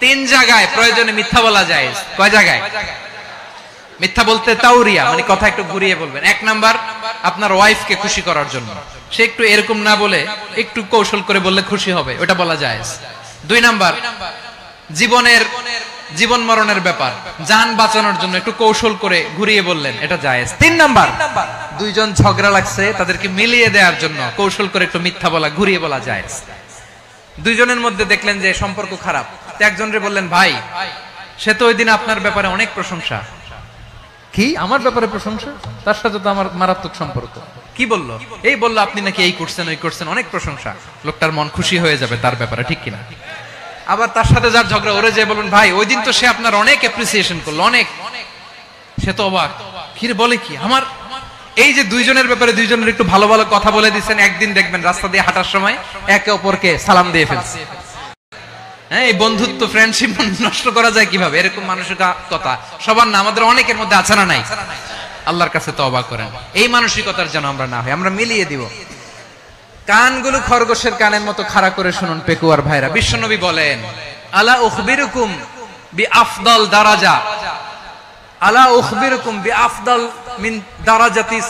তিন জায়গায় প্রয়োজনে মিথ্যা বলা যায়। কয় জায়গায় মিথ্যা বলতে? তাওরিয়া, মানে কথা একটু ঘুরিয়ে বলবেন। এক নাম্বার, আপনার ওয়াইফকে খুশি করার জন্য, সে একটু এরকম না বলে একটু কৌশল করে বললে খুশি হবে, ওটা বলা যায়। দুই নাম্বার, জীবন মরণের ব্যাপার, জান বাঁচানোর জন্য একটু কৌশল করে ঘুরিয়ে বললেন, এটা জায়েজ। তিন নাম্বার, দুইজন ঝগড়া লাগছে তাদেরকে মিলিয়ে দেওয়ার জন্য কৌশল করে একটু মিথ্যা বলা, ঘুরিয়ে বলা জায়েজ। দুইজনের মধ্যে দেখলেন যে সম্পর্ক খারাপ, তো একজনরে বললেন, ভাই সে তো ওই দিন আপনার ব্যাপারে অনেক প্রশংসা। কি আমার ব্যাপারে প্রশংসা? তার সাথে তো আমার মারাত্মক সম্পর্ক। কি বললো? এই বললো আপনি নাকি এই করছেন ওই করছেন, অনেক প্রশংসা। লোকটার মন খুশি হয়ে যাবে তার ব্যাপারে, ঠিক কিনা? আবার তার সাথে যার ঝগড়া, ওরে যে বলুন, ভাই ওই দিন তো সে আপনার অনেক অ্যাপ্রিসিয়েশন করলো, অনেক। সে তো অবাক, কি রে বলে কি? আমার এই যে দুইজনের ব্যাপারে দুইজনের একটু ভালো ভালো কথা বলে দিচ্ছেন, একদিন দেখবেন রাস্তা দিয়ে হাঁটার সময় একে অপরকে সালাম দিয়ে ফেলছে। হ্যাঁ, এই বন্ধুত্ব, ফ্রেন্ডশিপ নষ্ট করা যায় কিভাবে? এরকম মানসিকতা সবার না, আমাদের অনেকের মধ্যে আছে না নাই? আল্লাহর কাছে তওবা করেন এই মানসিকতার যেন আমরা না হই, আমরা মিলিয়ে দিব। কানগুলো খরগোশের কানের মতো খাড়া করে শুনুন পেকুয়ার ভাইরা। বিশ্বনবী বলেন, আলা উখবিরুকুম বিআফদাল দারাজা, আলা উখবিরুকুম বিআফদাল মিন দারাজাতিস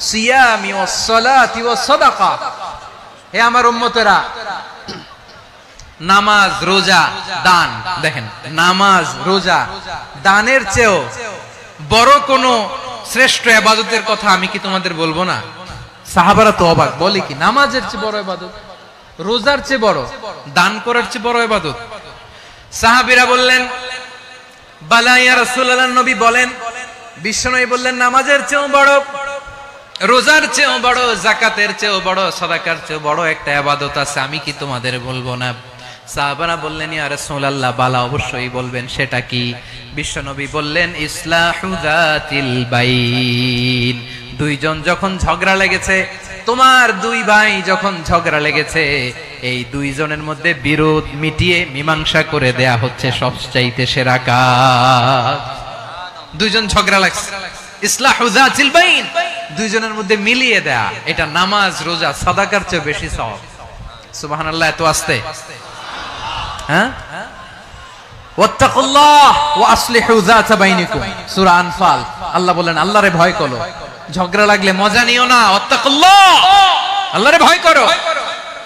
সিয়ামি ওয়াস সালাতি ওয়াস সাদাকা। হে আমার উম্মতেরা, নামাজ, রোজা, দান, দেখেন নামাজ, রোজা, দানের চেয়েও বড় কোন শ্রেষ্ঠ ইবাদতের কথা আমি কি তোমাদের বলবো না? সাহাবারা তো অবাক, বলে কি নামাজের চেয়ে বড় ইবাদত, রোজার চেয়ে বড়, দান করার চেয়ে বড় ইবাদত? সাহাবীরা বললেন, বালা ইয়া রাসূলুল্লাহ, নবী বলেন। বিশ্বনবী বললেন, নামাজের চেয়েও বড়, রোজার চেয়েও বড়, যাকাতের চেয়েও বড়, সাদাকার চেয়েও বড় একটা ইবাদত আছে, আমি কি তোমাদের বলবো না? সাহাবারা বললেন, ইয়া রাসূলুল্লাহ, বালা, অবশ্যই বলবেন, সেটা কি? বিশ্বনবী বললেন, ইসলাহু যাতিল বাইন। দুইজন যখন ঝগড়া লেগেছে, তোমার দুই ভাই যখন ঝগড়া লেগেছে, এই দুইজনের মধ্যে বিরোধ মিটিয়ে মীমাংসা করে দেয়া হচ্ছে সবচাইতে সেরা কাজ। দুইজন ঝগড়া লাগছে, ইসলাহু যাতিল বাইন, দুইজনের মধ্যে মিলিয়ে দেয়া, এটা নামাজ, রোজা, সাদাকার চেয়ে বেশি সওয়াব। সুবহানাল্লাহ, এত আস্তে। হ্যাঁ, ওয়াত্তাকুল্লাহ ওয়া আসলিহু যাতা বাইনিকুম, সূরা আনফাল। আল্লাহ বলেন, আল্লাহরে ভয় করো, ঝগড়া লাগলে মজা নিও না, ওয়াত্তাকুল্লাহ, আল্লাহরে ভয় করো,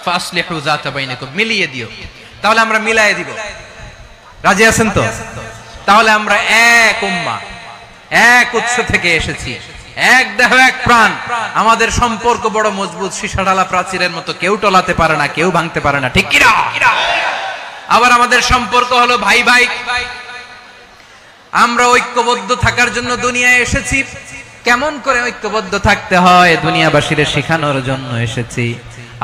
ফাসলিহু যাতা বাইনিকুম, মিলিয়ে দিও। তাহলে আমরা মিলায়ে দিব, রাজি আছেন তো? তাহলে আমরা এক উম্মাহ, এক উৎস থেকে এসেছি, এক দেহ এক প্রাণ, আমাদের সম্পর্ক বড় মজবুত, সীসাঢালা প্রাচীরের মতো, কেউ টলাতে পারে না, কেউ ভাঙতে পারে না, ঠিক কিনা? আবার আমাদের সম্পর্ক হলো ভাই ভাই, আমরা ঐক্যবদ্ধ থাকার জন্য দুনিয়ায় এসেছি। কেমন করে ঐক্যবদ্ধ থাকতে হয় দুনিয়াবাসীদের শেখানোর জন্য এসেছি।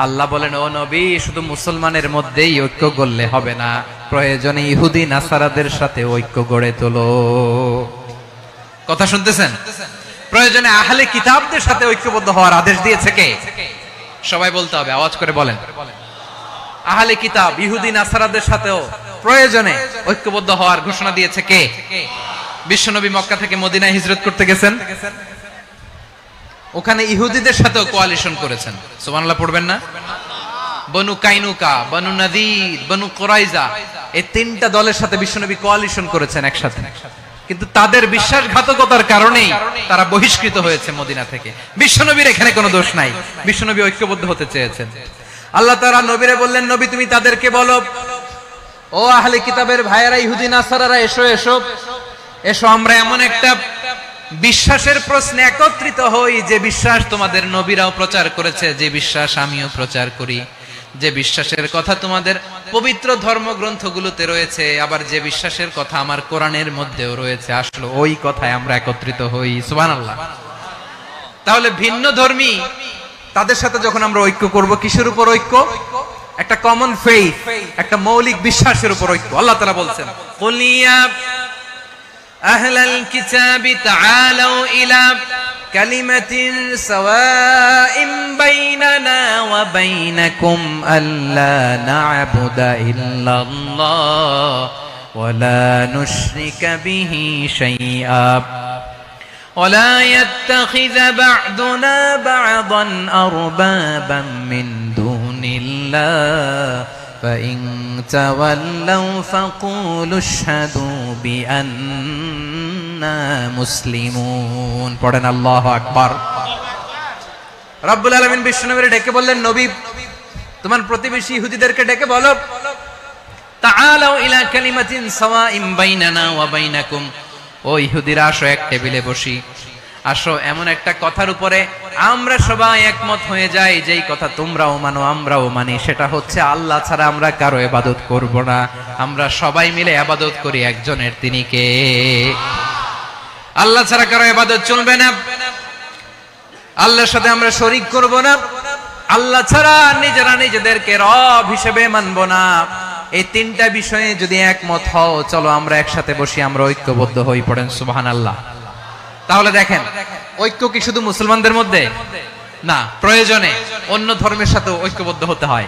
আল্লাহ বলেন, ও নবী, শুধু মুসলমানের মধ্যেই ঐক্য গড়লে হবে না, প্রয়োজনে ইহুদি নাসারাদের সাথে ঐক্য গড়ে তোলো। কথা শুনতেছেন? প্রয়োজনে আহলে কিতাবদের সাথে ঐক্যবদ্ধ হওয়ার আদেশ দিয়েছে কে? সবাই বলতে হবে, আওয়াজ করে বলেন। আহলে কিতাব, ইহুদি নাসারাদের সাথেও প্রয়োজনে ঐক্যবদ্ধ হওয়ার ঘোষণা দিয়েছে কে? বিশ্বনবী মক্কা থেকে মদিনায় হিজরত করতে গেছেন, ওখানে ইহুদিদের সাথেও কোয়ালিশন করেছেন। সুবহানাল্লাহ পড়বেন না? বনু কাইনুকা, বনু নাদির, বনু কুরাইজা, এই তিনটা দলের সাথে বিশ্বনবী কোয়ালিশন করেছেন একসাথে। কিন্তু তাদের বিশ্বাসঘাতকতার কারণেই তারা বহিষ্কৃত হয়েছে মদিনা থেকে। বিশ্বনবীর এখানে কোনো দোষ নাই, বিশ্বনবী ঐক্যবদ্ধ হতে চেয়েছেন। আল্লাহ তাআলা নবীরে বললেন, নবী তুমি তাদেরকে বলো, ও আহলে কিতাবের ভাইয়েরা, ইহুদি নাসারারা, এসো এসো এসো, আমরা এমন একটা বিশ্বাসের প্রশ্নে একত্রিত হই, যে বিশ্বাস তোমাদের নবীরাও প্রচার করেছে, যে বিশ্বাস আমিও প্রচার করি, যে বিশ্বাসের কথা তোমাদের পবিত্র ধর্মগ্রন্থগুলোতে রয়েছে, আবার যে বিশ্বাসের কথা আমার কোরআনের মধ্যেও রয়েছে, আসলে ওই কথায় আমরা একত্রিত হই। সুবহানাল্লাহ। তাহলে ভিন্ন ধর্মী তাদের সাথে যখন আমরা ঐক্য করব, কিসের উপর ঐক্য? একটা কমন ফেইথ, একটা মৌলিক বিশ্বাসের উপর ঐক্য। আল্লাহ তাআলা বলছেন, কুল ইয়া আহলাল কিতাবি তাআলাউ ইলা কালিমাতিন সাওয়াইন বাইনানা ওয়া বাইনাকুম আল্লা না'বুদা ইল্লাল্লাহ ওয়া লা নুশরিকা বিহি শাইআ ولا يتخذ بعضنا بعضا أربابا من دون الله فإن تولوا فقولوا اشهدوا بأننا মুসলিমুন। পড়েন আল্লাহু আকবার। রব্বুল আলামিন বিশ্বনবীকে ডেকে বললেন, নবী তোমার প্রতিবেশী ইহুদিদেরকে ডেকে বলো, তাআলাউ ইলা কালিমাতিন সাওয়াইন বাইনানা ওয়া বাইনাকুম, ও ইহুদিরা আসো এক টেবিলে বসি, আসো এমন একটা কথার উপরে আমরা সবাই একমত হয়ে যাই, যেই কথা তোমরাও মানো আমরাও মানি, সেটা হচ্ছে আল্লাহ ছাড়া আমরা কারো ইবাদত করব না, আমরা সবাই মিলে ইবাদত করি একজনের, তিনি কে? আল্লাহ ছাড়া কারো ইবাদত চলবে না, আল্লাহর সাথে আমরা শরীক করব না, আল্লাহ ছাড়া নিজেরা নিজেদেরকে রব হিসেবে মানব না। এই তিনটা বিষয়ে যদি একমত হও, চলো আমরা একসাথে বসি, আমরা ঐক্যবদ্ধ হই। পড়েন সুবহানাল্লাহ। তাহলে দেখেন, ঐক্য কি শুধু মুসলমানদের মধ্যে না, প্রয়োজনে অন্য ধর্মের সাথে ঐক্যবদ্ধ হতে হয়।